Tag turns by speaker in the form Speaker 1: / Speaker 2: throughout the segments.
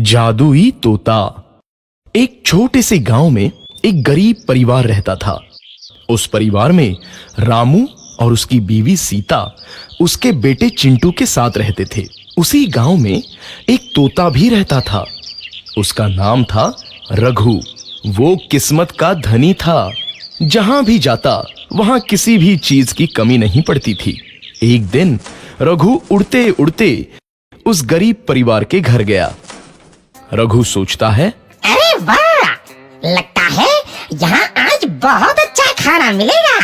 Speaker 1: जादुई तोता। एक छोटे से गांव में एक गरीब परिवार रहता था। उस परिवार में रामू और उसकी बीवी सीता उसके बेटे चिंटू के साथ रहते थे। उसी गांव में एक तोता भी रहता था। उसका नाम था रघु। वो किस्मत का धनी था। जहां भी जाता वहां किसी भी चीज की कमी नहीं पड़ती थी। एक दिन रघु उड़ते उड़ते उस गरीब परिवार के घर गया। रघु सोचता है,
Speaker 2: अरे वाह, लगता है यहाँ आज बहुत अच्छा खाना मिलेगा।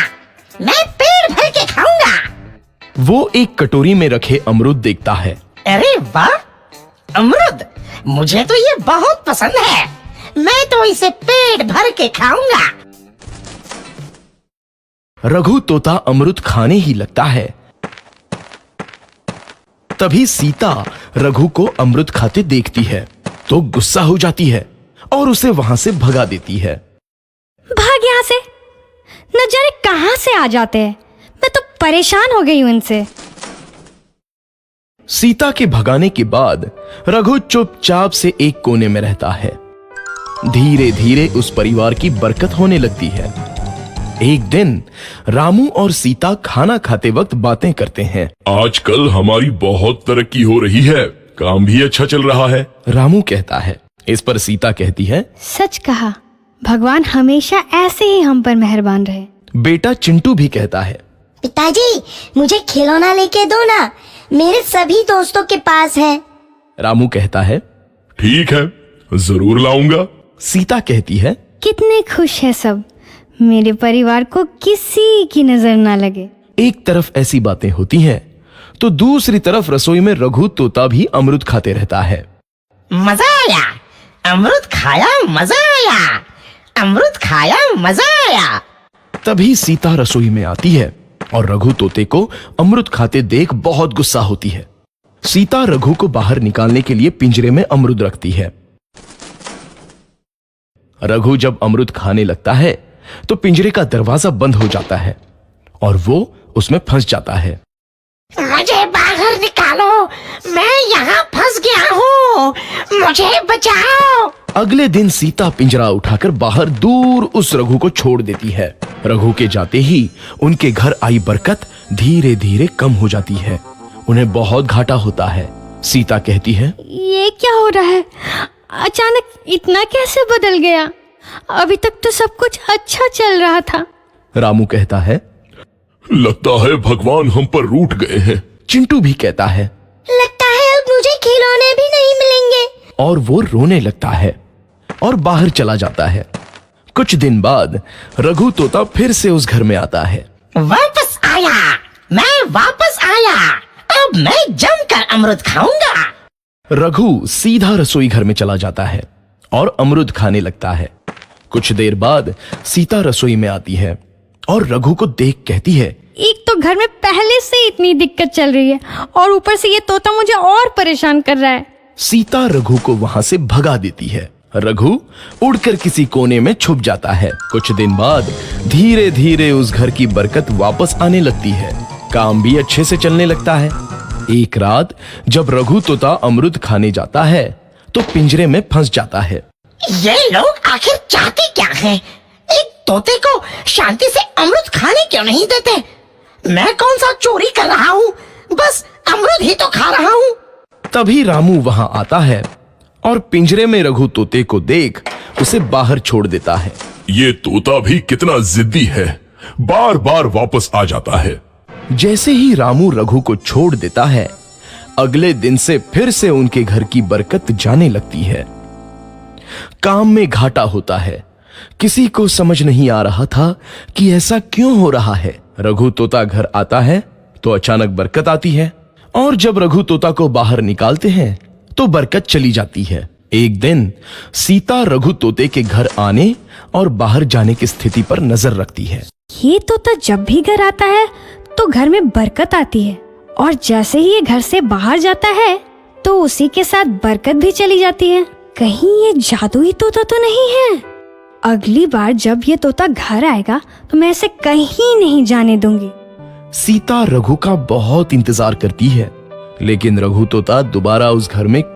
Speaker 2: मैं पेट भर के खाऊंगा।
Speaker 1: वो एक कटोरी में रखे अमरूद देखता है।
Speaker 2: अरे वाह, अमरूद, मुझे तो ये बहुत पसंद है। मैं तो इसे पेट भर के खाऊंगा।
Speaker 1: रघु तोता अमरूद खाने ही लगता है। तभी सीता रघु को अमरूद खाते देखती है तो गुस्सा हो जाती है और उसे वहां से भगा देती है।
Speaker 3: भाग यहाँ से, न जाने कहां से आ जाते हैं। मैं तो परेशान हो गई हूं इनसे।
Speaker 1: सीता के भगाने के बाद रघु चुपचाप से एक कोने में रहता है। धीरे धीरे उस परिवार की बरकत होने लगती है। एक दिन रामू और सीता खाना खाते वक्त बातें करते हैं।
Speaker 4: आजकल हमारी बहुत तरक्की हो रही है, काम भी अच्छा चल रहा है।
Speaker 1: रामू कहता है। इस पर सीता कहती है,
Speaker 3: सच कहा, भगवान हमेशा ऐसे ही हम पर मेहरबान रहे।
Speaker 1: बेटा चिंटू भी कहता है,
Speaker 5: पिताजी, मुझे खिलौना लेके दो ना, मेरे सभी दोस्तों के पास है।
Speaker 1: रामू कहता है,
Speaker 4: ठीक है, जरूर लाऊंगा।
Speaker 1: सीता कहती है,
Speaker 3: कितने खुश है सब, मेरे परिवार को किसी की नजर ना लगे।
Speaker 1: एक तरफ ऐसी बातें होती हैं तो दूसरी तरफ रसोई में रघु तोता भी अमरूद खाते रहता है।
Speaker 2: मजा आया, अमरूद खाया, मजा आया, अमरूद खाया, मजा आया।
Speaker 1: तभी सीता रसोई में आती है और रघु तोते को अमरूद खाते देख बहुत गुस्सा होती है। सीता रघु को बाहर निकालने के लिए पिंजरे में अमरूद रखती है। रघु जब अमरूद खाने लगता है तो पिंजरे का दरवाजा बंद हो जाता है और वो उसमें फंस जाता है।
Speaker 2: मुझे बाहर निकालो, मैं यहाँ फंस गया हूँ, मुझे बचाओ।
Speaker 1: अगले दिन सीता पिंजरा उठाकर बाहर दूर उस रघु को छोड़ देती है। रघु के जाते ही उनके घर आई बरकत धीरे धीरे कम हो जाती है। उन्हें बहुत घाटा होता है। सीता कहती है,
Speaker 3: ये क्या हो रहा है, अचानक इतना कैसे बदल गया? अभी तक तो सब कुछ अच्छा चल रहा था।
Speaker 1: रामू कहता है,
Speaker 4: लगता है भगवान हम पर रूठ गए हैं।
Speaker 1: चिंटू भी कहता है,
Speaker 5: लगता है अब मुझे खिलौने भी नहीं मिलेंगे।
Speaker 1: और वो रोने लगता है और बाहर चला जाता है। कुछ दिन बाद रघु तोता फिर से उस घर में आता है।
Speaker 2: वापस आया, मैं वापस आया, अब मैं जमकर अमरूद खाऊंगा।
Speaker 1: रघु सीधा रसोई घर में चला जाता है और अमरूद खाने लगता है। कुछ देर बाद सीता रसोई में आती है और रघु को देख कहती है,
Speaker 3: एक तो घर में पहले से इतनी दिक्कत चल रही है और ऊपर से ये तोता मुझे और परेशान कर रहा है।
Speaker 1: सीता रघु को वहां से भगा देती है। रघु उड़कर किसी कोने में छुप जाता है। कुछ दिन बाद धीरे धीरे उस घर की बरकत वापस आने लगती है। काम भी अच्छे से चलने लगता है। एक रात जब रघु तोता अमरूद खाने जाता है तो पिंजरे में फंस जाता है।
Speaker 2: ये लोग आखिर चाहते क्या हैं? एक तोते को शांति से अमरूद खाने क्यों नहीं देते? मैं कौन सा चोरी कर रहा हूँ? बस अमरूद ही तो खा रहा हूँ।
Speaker 1: तभी रामू वहां आता है और पिंजरे में रघु तोते को देख उसे बाहर छोड़ देता है।
Speaker 4: ये तोता भी कितना जिद्दी है, बार बार वापस आ जाता है।
Speaker 1: जैसे ही रामू रघु को छोड़ देता है, अगले दिन से फिर से उनके घर की बरकत जाने लगती है। काम में घाटा होता है। किसी को समझ नहीं आ रहा था कि ऐसा क्यों हो रहा है। रघु तोता घर आता है तो अचानक बरकत आती है और जब रघु तोता को बाहर निकालते हैं तो बरकत चली जाती है। एक दिन सीता रघु तोते के घर आने और बाहर जाने की स्थिति पर नजर रखती है।
Speaker 3: ये तोता जब भी घर आता है तो घर में बरकत आती है और जैसे ही ये घर से बाहर जाता है तो उसी के साथ बरकत भी चली जाती है। कहीं ये जादुई तोता तो नहीं है? अगली बार जब ये तोता घर आएगा तो मैं इसे कहीं नहीं जाने दूंगी।
Speaker 1: सीता रघु का बहुत इंतजार करती है लेकिन रघु तोता दोबारा उस घर में